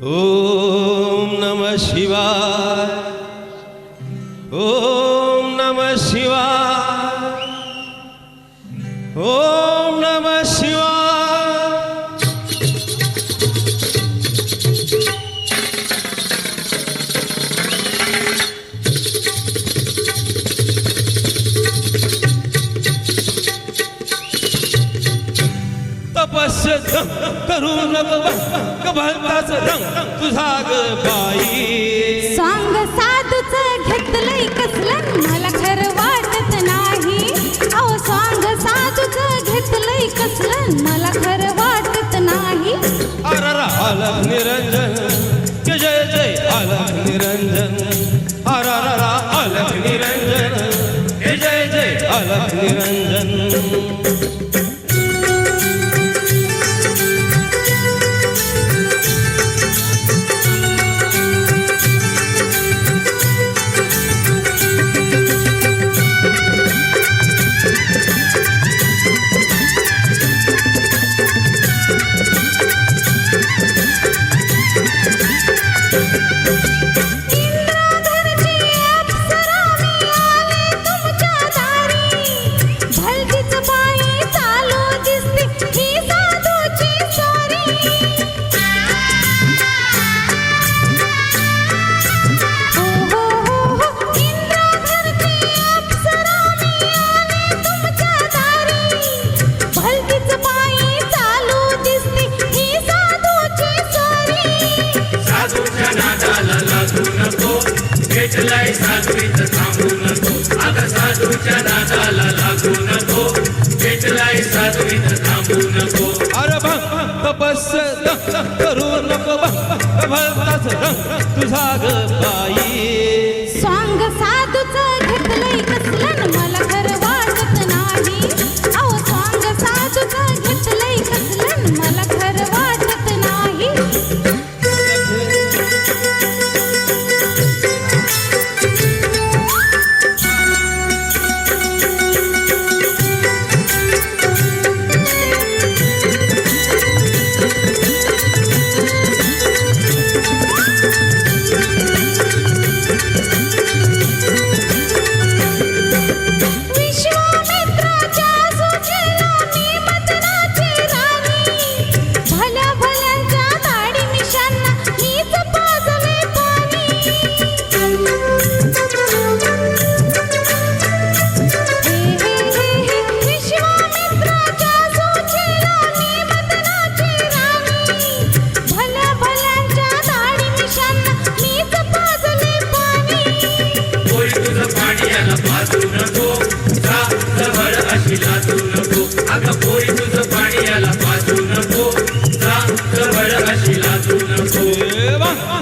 ओम नमः शिवाय, ओम नमः शिवाय, ओम नमः शिवाय। तपस्या करू नको कबलताच रंग तुझा ग बाई। सांग साधूच घेतलंय कसलं मला खरं वाटत नाही। अहो सांग साधूच घेतलंय कसलं मला खरं वाटत नाही। अररा अलग निरंजन के जय जय अलग निरंजन, अररा अलग निरंजन के जय जय अलग निरंजन। भेटलाय साधवीत थांबू नको, आता साधूच्या नादाला लागू नको। भेटलाय साधवीत थांबू नको। अरे भंग तपस्या करू नको भलताच रंग तुझा ग बाई। सांग साधूच घेतलंय कसलं मला खरं वाटत नाही। अहो सांग साधूच घेतलंय कसलं मला खरं वाटत नाही।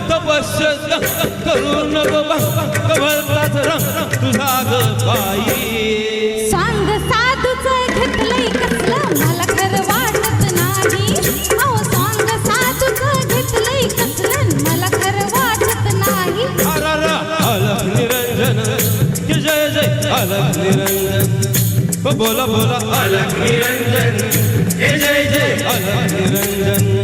तपस्या करू नको भलताच रंग तुझा ग बाई। सांग साधूच घेतलंय कसलं मला खरं वाटत नाही। अहो सांग साधूच घेतलंय कसलं मला खरं वाटत नाही। अररा अलग निरंजन के जय जय अलग निरंजन, बोला बोला अलग निरंजन हे जय जय अलग निरंजन।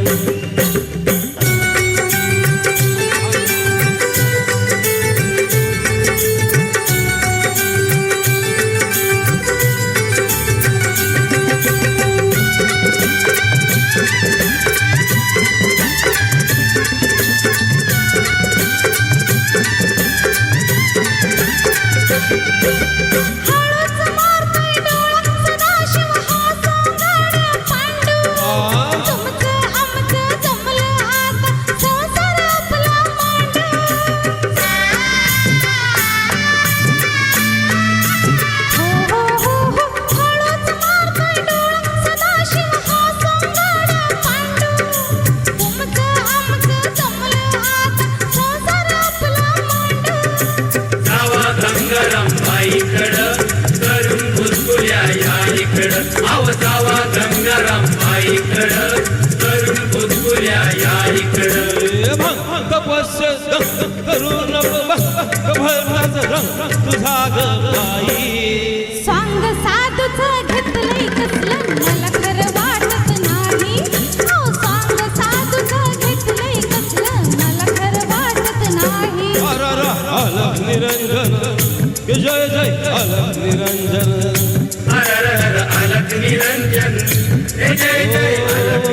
जावा गंगाराम बाईकडं करून बुलबुल्या या इकडं। तपस्या करू नको भलताच रंग तुझा ग बाई। सांग साधूच घेतलंय कसलं मला खरं वाटत नाही। अहो सांग साधूच घेतलंय कसलं जय जय अलख निरंजन हर हर अलख निरंजन हे जय जय अलख